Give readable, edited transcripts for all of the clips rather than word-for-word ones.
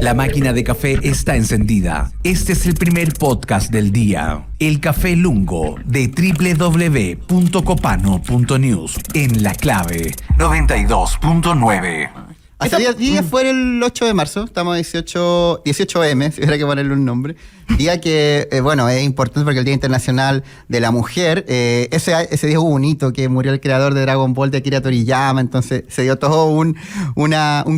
La máquina de café está encendida. Este es el primer podcast del día. El Café Lungo de www.copano.news en La Clave 92.9. Hace 10 días fue el 8 de marzo, estamos 18M, si hubiera que ponerle un nombre. Día que, es importante porque el Día Internacional de la Mujer. Ese día hubo un hito que murió el creador de Dragon Ball, de Akira Toriyama, entonces se dio todo un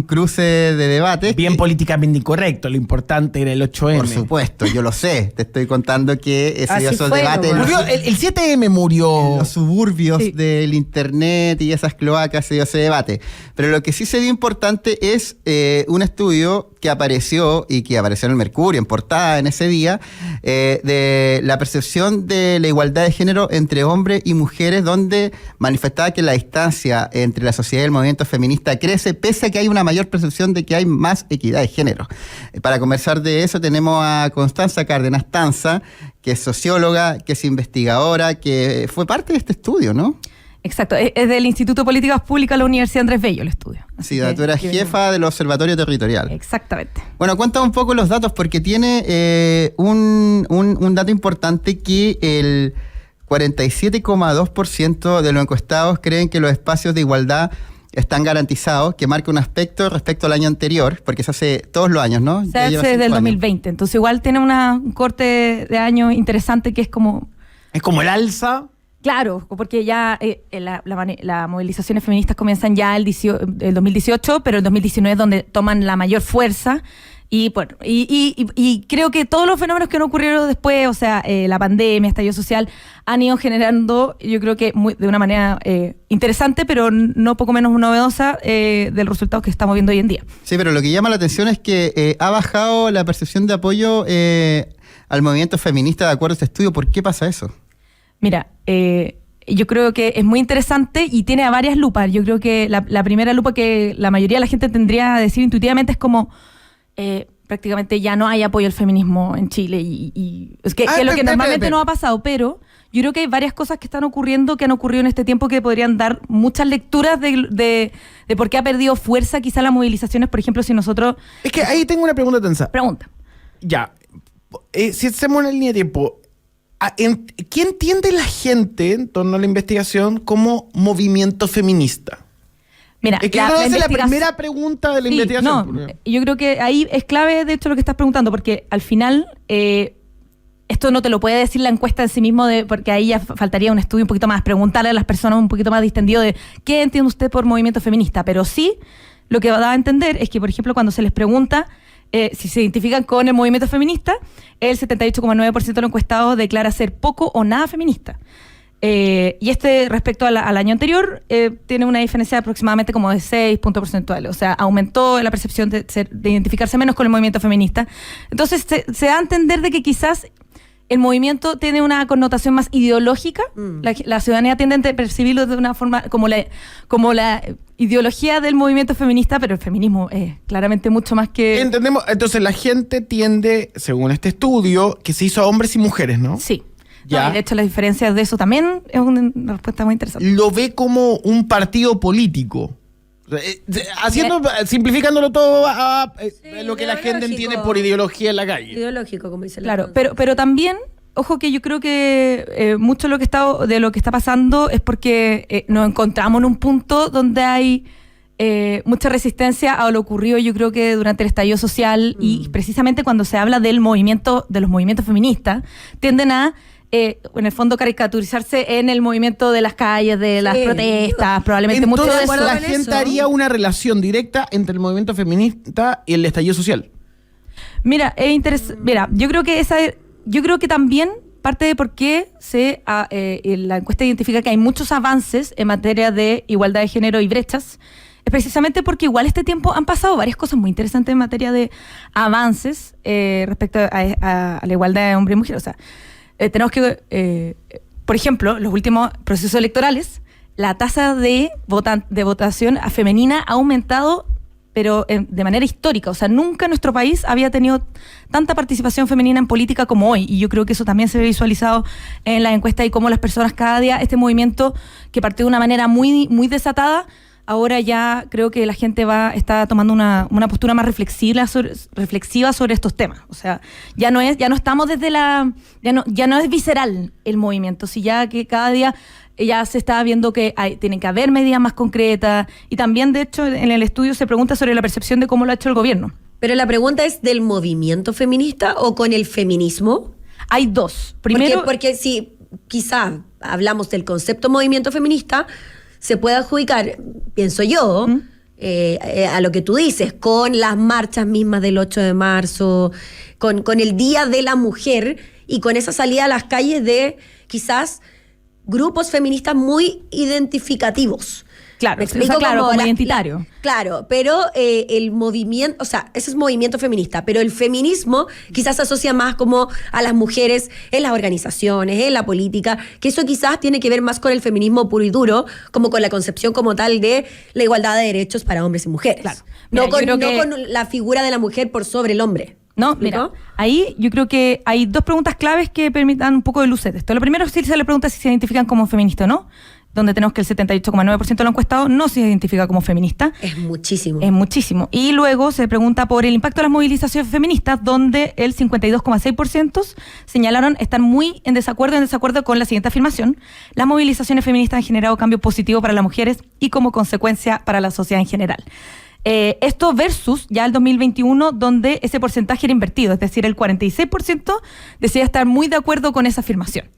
cruce de debates. Bien políticamente incorrecto, lo importante era el 8M. Por supuesto, yo lo sé, te estoy contando que ese día esos debates... El 7M murió. En los suburbios del internet y esas cloacas se dio ese debate. Pero lo que sí se dio importante es un estudio que apareció y que apareció en el Mercurio, en portada en ese día, de la percepción de la igualdad de género entre hombres y mujeres, donde manifestaba que la distancia entre la sociedad y el movimiento feminista crece, pese a que hay una mayor percepción de que hay más equidad de género. Para conversar de eso tenemos a Constanza Cárdenas Tanza, que es socióloga, que es investigadora, que fue parte de este estudio, ¿no? Exacto, es del Instituto de Políticas Públicas de la Universidad Andrés Bello el estudio. Sí, tú eras jefa del Observatorio Territorial. Exactamente. Bueno, cuéntame un poco los datos, porque tiene un dato importante, que el 47,2% de los encuestados creen que los espacios de igualdad están garantizados, que marca un aspecto respecto al año anterior, porque se hace todos los años, ¿no? Se hace desde el 2020, entonces igual tiene un corte de año interesante que es como... Es como el alza. Claro, porque ya las movilizaciones feministas comienzan ya el 2018, pero el 2019 es donde toman la mayor fuerza. Y bueno, y creo que todos los fenómenos que no ocurrieron después, o sea, la pandemia, estallido social, han ido generando, yo creo que de una manera interesante, pero no poco menos novedosa, del resultado que estamos viendo hoy en día. Sí, pero lo que llama la atención es que ha bajado la percepción de apoyo al movimiento feminista, de acuerdo a este estudio. ¿Por qué pasa eso? Mira, yo creo que es muy interesante y tiene a varias lupas. Yo creo que la primera lupa que la mayoría de la gente tendría a decir intuitivamente es como prácticamente ya no hay apoyo al feminismo en Chile y es que es lo que normalmente no ha pasado, pero yo creo que hay varias cosas que están ocurriendo, que han ocurrido en este tiempo, que podrían dar muchas lecturas de por qué ha perdido fuerza quizá las movilizaciones, por ejemplo, si nosotros... Es que ahí tengo una pregunta tensa. Pregunta. Ya, si hacemos una línea de tiempo... ¿Qué entiende la gente en torno a la investigación como movimiento feminista? Mira, es que la primera pregunta de la investigación. No, yo creo que ahí es clave, de hecho, lo que estás preguntando, porque al final esto no te lo puede decir la encuesta en sí mismo, porque ahí ya faltaría un estudio un poquito más, preguntarle a las personas un poquito más distendido de qué entiende usted por movimiento feminista, pero sí lo que va a entender es que, por ejemplo, cuando se les pregunta si se identifican con el movimiento feminista, el 78,9% de los encuestados declara ser poco o nada feminista. Y respecto al año anterior, tiene una diferencia de aproximadamente como de 6 puntos porcentuales. O sea, aumentó la percepción de identificarse menos con el movimiento feminista. Entonces, se da a entender de que quizás el movimiento tiene una connotación más ideológica. La ciudadanía tiende a percibirlo de una forma como la ideología del movimiento feminista, pero el feminismo es claramente mucho más que... Entendemos, entonces la gente tiende, según este estudio, que se hizo a hombres y mujeres, ¿no? Sí. Ya. No, y de hecho las diferencias de eso también es una respuesta muy interesante. Lo ve como un partido político. Simplificándolo todo a lo que la gente entiende por ideología en la calle. Ideológico, como dice la Claro, pero también, ojo que yo creo que mucho de lo que está pasando es porque nos encontramos en un punto donde hay mucha resistencia a lo ocurrido, yo creo que durante el estallido social y precisamente cuando se habla de los movimientos feministas, tienden a en el fondo caricaturizarse en el movimiento de las calles, de las protestas, probablemente mucho de eso. La gente haría una relación directa entre el movimiento feminista y el estallido social. Mira, es interesante. Mira, yo creo que también parte de por qué la encuesta identifica que hay muchos avances en materia de igualdad de género y brechas, es precisamente porque igual este tiempo han pasado varias cosas muy interesantes en materia de avances respecto a la igualdad de hombre y mujer. O sea, tenemos que, por ejemplo, los últimos procesos electorales, la tasa de votación femenina ha aumentado, pero de manera histórica. O sea, nunca nuestro país había tenido tanta participación femenina en política como hoy. Y yo creo que eso también se ve visualizado en la encuesta y cómo las personas cada día, este movimiento que partió de una manera muy, muy desatada, ahora ya creo que la gente está tomando una postura más reflexiva sobre estos temas. O sea, ya no estamos desde ya no es visceral el movimiento, si ya que cada día ya se está viendo que tienen que haber medidas más concretas, y también de hecho en el estudio se pregunta sobre la percepción de cómo lo ha hecho el gobierno. Pero la pregunta es, ¿del movimiento feminista o con el feminismo? Hay dos. Primero, porque si quizá hablamos del concepto movimiento feminista, se puede adjudicar, pienso yo, a lo que tú dices, con las marchas mismas del 8 de marzo, con el Día de la Mujer y con esa salida a las calles de quizás grupos feministas muy identificativos. Claro, ¿Me explico? como identitario. Claro, pero el movimiento, o sea, ese es movimiento feminista, pero el feminismo quizás se asocia más como a las mujeres en las organizaciones, en la política, que eso quizás tiene que ver más con el feminismo puro y duro, como con la concepción como tal de la igualdad de derechos para hombres y mujeres. Claro. Mira, No con la figura de la mujer por sobre el hombre. No, mira, ahí yo creo que hay dos preguntas claves que permitan un poco de luz de esto. Lo primero es si se le pregunta si se identifican como feministas o no, donde tenemos que el 78,9% de los encuestados no se identifica como feminista. Es muchísimo. Es muchísimo. Y luego se pregunta por el impacto de las movilizaciones feministas, donde el 52,6% señalaron estar muy en desacuerdo con la siguiente afirmación: las movilizaciones feministas han generado cambios positivos para las mujeres y como consecuencia para la sociedad en general. Esto versus ya el 2021, donde ese porcentaje era invertido, es decir, el 46% decía estar muy de acuerdo con esa afirmación,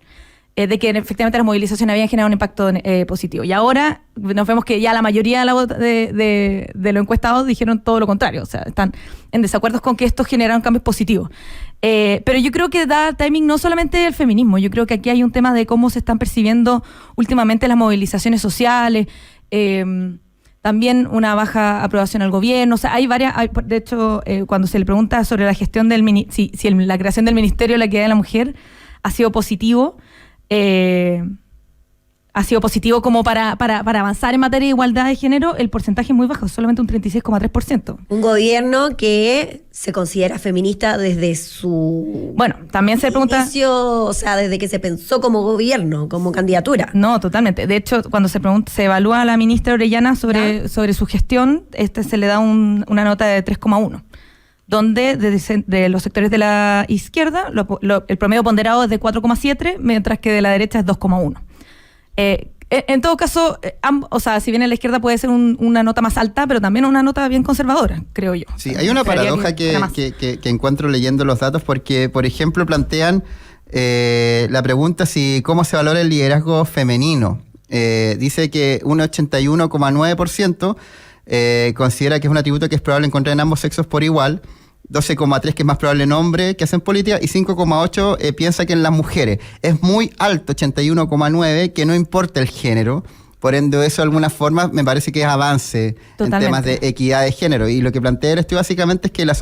de que efectivamente las movilizaciones habían generado un impacto positivo. Y ahora nos vemos que ya la mayoría de los encuestados dijeron todo lo contrario, o sea, están en desacuerdo con que esto generaron cambios positivos. Pero yo creo que da timing no solamente del feminismo, yo creo que aquí hay un tema de cómo se están percibiendo últimamente las movilizaciones sociales, también una baja aprobación al gobierno. O sea, hay varias. De hecho, cuando se le pregunta sobre la gestión si la creación del Ministerio de la Equidad de la Mujer ha sido positivo, como para avanzar en materia de igualdad de género, el porcentaje es muy bajo, solamente un 36,3%. Un gobierno que se considera feminista desde su... Bueno, también se pregunta... inicio, o sea, desde que se pensó como gobierno, como candidatura. No, totalmente. De hecho, cuando se evalúa a la ministra Orellana sobre su gestión, se le da una nota de 3,1. Donde de los sectores de la izquierda el promedio ponderado es de 4,7, mientras que de la derecha es 2,1. En todo caso, o sea, si bien en la izquierda puede ser una nota más alta, pero también una nota bien conservadora, creo yo. Sí, hay una paradoja que encuentro leyendo los datos, porque, por ejemplo, plantean la pregunta cómo se valora el liderazgo femenino. Dice que un 81,9% considera que es un atributo que es probable encontrar en ambos sexos por igual, 12,3% que es más probable en hombres que hacen política, y 5,8% piensa que en las mujeres. Es muy alto, 81,9%, que no importa el género. Por ende, eso de alguna forma me parece que es avance en temas de equidad de género. Y lo que plantea el estudio básicamente es que las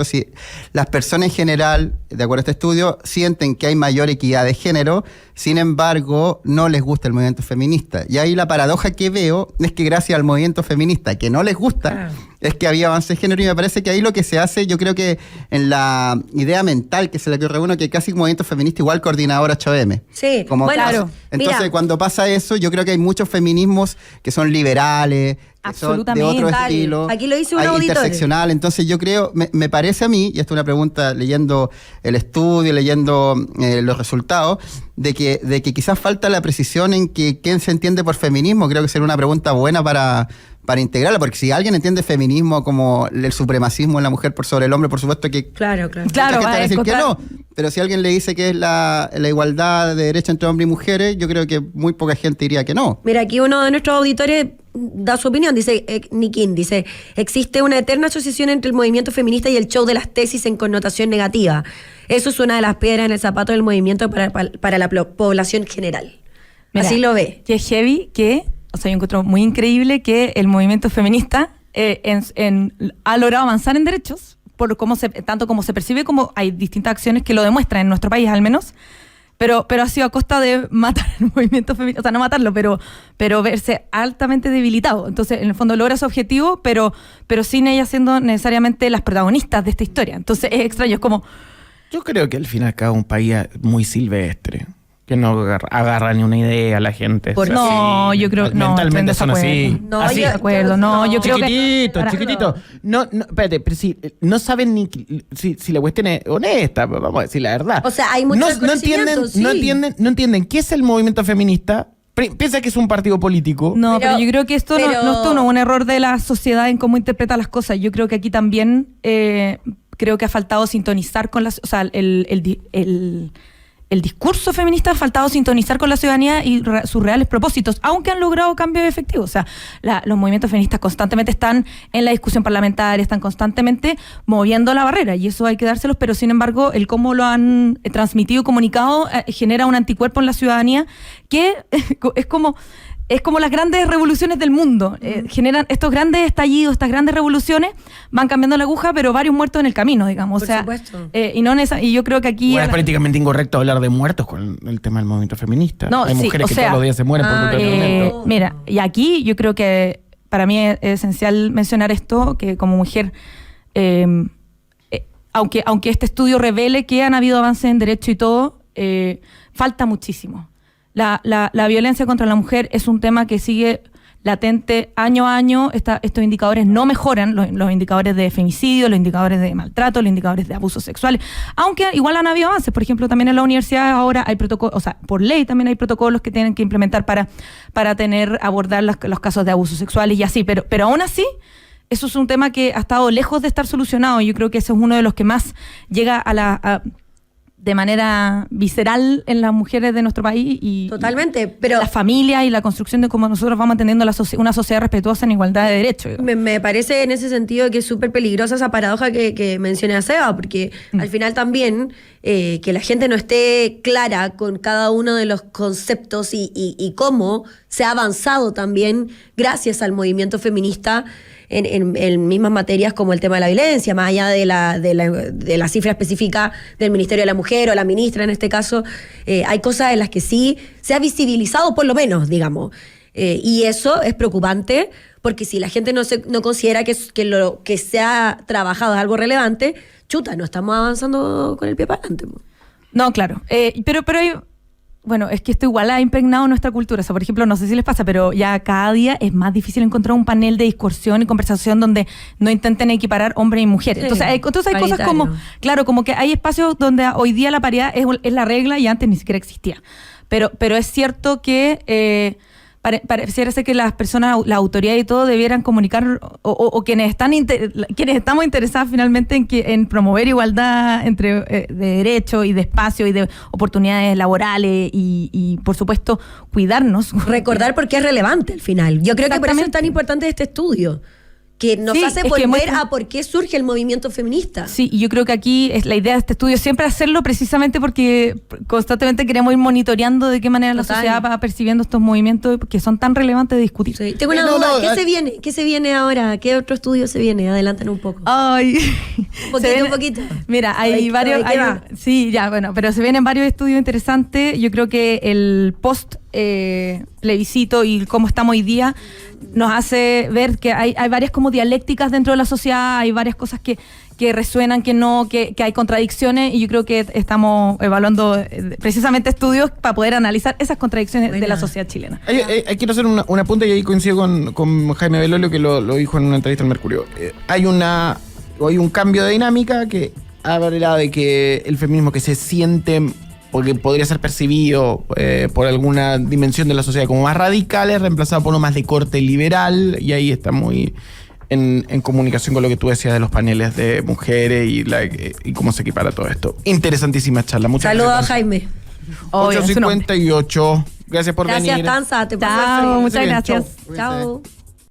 personas en general, de acuerdo a este estudio, sienten que hay mayor equidad de género, sin embargo, no les gusta el movimiento feminista. Y ahí la paradoja que veo es que gracias al movimiento feminista que no les gusta, es que había avance de género, y me parece que ahí lo que se hace, yo creo que en la idea mental que se le ocurre a uno, que casi un movimiento feminista igual coordinador 8M. Sí, como bueno, claro. Entonces, mira, cuando pasa eso, yo creo que hay muchos feminismos que son liberales, que son de otro estilo. Aquí lo dice un auditor. Interseccional. Entonces yo creo, me parece a mí, y esto es una pregunta leyendo el estudio, leyendo los resultados, de que quizás falta la precisión en que quién se entiende por feminismo. Creo que sería una pregunta buena para integrarla, porque si alguien entiende feminismo como el supremacismo en la mujer por sobre el hombre, por supuesto que claro, mucha gente va a decir que no, pero si alguien le dice que es la igualdad de derechos entre hombres y mujeres, yo creo que muy poca gente diría que no. Mira, aquí uno de nuestros auditores da su opinión, dice Nikin, dice: existe una eterna asociación entre el movimiento feminista y el show de las tesis en connotación negativa. Eso es una de las piedras en el zapato del movimiento para la población general. Mira, así lo ve. Que es heavy, o sea, yo encuentro muy increíble que el movimiento feminista ha logrado avanzar en derechos, por tanto como se percibe, como hay distintas acciones que lo demuestran en nuestro país al menos, pero ha sido a costa de matar el movimiento feminista, o sea, no matarlo, pero verse altamente debilitado. Entonces, en el fondo logra su objetivo, pero sin ellas siendo necesariamente las protagonistas de esta historia. Entonces, es extraño, es como... Yo creo que al final cada un país muy silvestre. Que no agarra ni una idea a la gente. Por- No, yo creo que no. Mentalmente estoy son en así. desacuerdo. No, Así, yo- de acuerdo. No, yo creo Chiquitito, que. chiquitito. No, espérate, pero si no saben ni si la cuestión es honesta, vamos a decir la verdad. O sea, hay mucho no desconocimiento, entienden, sí. no entienden qué es el movimiento feminista. Piensa que es un partido político. No, Pero- pero yo creo que esto no es un error de la sociedad en cómo interpreta las cosas. Yo creo que aquí también creo que ha faltado sintonizar con las, o sea, el discurso feminista ha faltado sintonizar con la ciudadanía y sus reales propósitos, aunque han logrado cambios efectivos. O sea, los movimientos feministas constantemente están en la discusión parlamentaria, están constantemente moviendo la barrera, y eso hay que dárselos, pero sin embargo, el cómo lo han transmitido y comunicado genera un anticuerpo en la ciudadanía que es como las grandes revoluciones del mundo. Generan estos grandes estallidos, estas grandes revoluciones, van cambiando la aguja, pero varios muertos en el camino, digamos. Por o sea, supuesto. y yo creo que aquí... Bueno, es políticamente incorrecto hablar de muertos con el tema del movimiento feminista. No, hay sí, mujeres o que sea, todos los días se mueren por culpa del movimiento. Mira, y aquí yo creo que para mí es esencial mencionar esto, que como mujer, aunque este estudio revele que han habido avances en derecho y todo, falta muchísimo. La violencia contra la mujer es un tema que sigue latente año a año. Estos indicadores no mejoran, los indicadores de femicidio, los indicadores de maltrato, los indicadores de abusos sexuales, aunque igual han habido avances. Por ejemplo, también en la universidad ahora hay protocolos, o sea, por ley también hay protocolos que tienen que implementar para abordar los casos de abusos sexuales y así, pero aún así eso es un tema que ha estado lejos de estar solucionado, y yo creo que ese es uno de los que más llega de manera visceral en las mujeres de nuestro país y Totalmente, pero la familia y la construcción de cómo nosotros vamos entendiendo una sociedad respetuosa en igualdad de derechos. me parece en ese sentido que es súper peligrosa esa paradoja que mencioné a Seba, porque al final también que la gente no esté clara con cada uno de los conceptos y cómo se ha avanzado también gracias al movimiento feminista en mismas materias como el tema de la violencia, más allá de la cifra específica del Ministerio de la Mujer o la ministra en este caso, hay cosas en las que sí se ha visibilizado por lo menos, digamos. Y eso es preocupante, porque si la gente no considera que lo que se ha trabajado es algo relevante, chuta, no estamos avanzando con el pie para adelante. No, claro. Pero hay... Bueno, es que esto igual ha impregnado nuestra cultura. O sea, por ejemplo, no sé si les pasa, pero ya cada día es más difícil encontrar un panel de discusión y conversación donde no intenten equiparar hombres y mujeres. Sí, Entonces hay cosas como, claro, como que hay espacios donde hoy día la paridad es la regla y antes ni siquiera existía. Pero es cierto que pareciera ser que las personas, la autoridad y todo debieran comunicar, o quienes estamos interesados finalmente en promover igualdad de derechos y de espacio y de oportunidades laborales y por supuesto cuidarnos. Recordar por qué es relevante al final. Yo creo que por eso es Exactamente. tan importante este estudio, que nos Sí, hace es que volver muestra- a por qué surge el movimiento feminista. Sí, y yo creo que aquí es la idea de este estudio siempre hacerlo precisamente porque constantemente queremos ir monitoreando de qué manera la Total. sociedad va percibiendo estos movimientos que son tan relevantes de discutir. Sí. Tengo una No, duda, no, ¿qué se viene? ¿Qué se viene ahora? ¿Qué otro estudio se viene? Adelanten un poco. Ay, Un poquito. Mira, hay Ay, varios. ¿de qué va? Sí, ya, bueno, pero se vienen varios estudios interesantes. Yo creo que el post plebiscito y cómo estamos hoy día nos hace ver que hay varias como dialécticas dentro de la sociedad, hay varias cosas que resuenan, que hay contradicciones, y yo creo que estamos evaluando precisamente estudios para poder analizar esas contradicciones de la Buena. sociedad chilena. Quiero hacer un apunte, y ahí coincido con Jaime Belolio, que lo dijo en una entrevista al Mercurio. Hay un cambio de dinámica que habla de que el feminismo que se siente, porque podría ser percibido por alguna dimensión de la sociedad como más radical, es reemplazado por uno más de corte liberal, y ahí está muy en comunicación con lo que tú decías de los paneles de mujeres y cómo se equipara todo esto. Interesantísima charla. Muchas Saludos a gracias. Jaime. Obvio, en su nombre. 8:58. Gracias por Gracias, venir. Tanza. Te Chao, pasaste. muchas Bien, gracias. chau. Chao.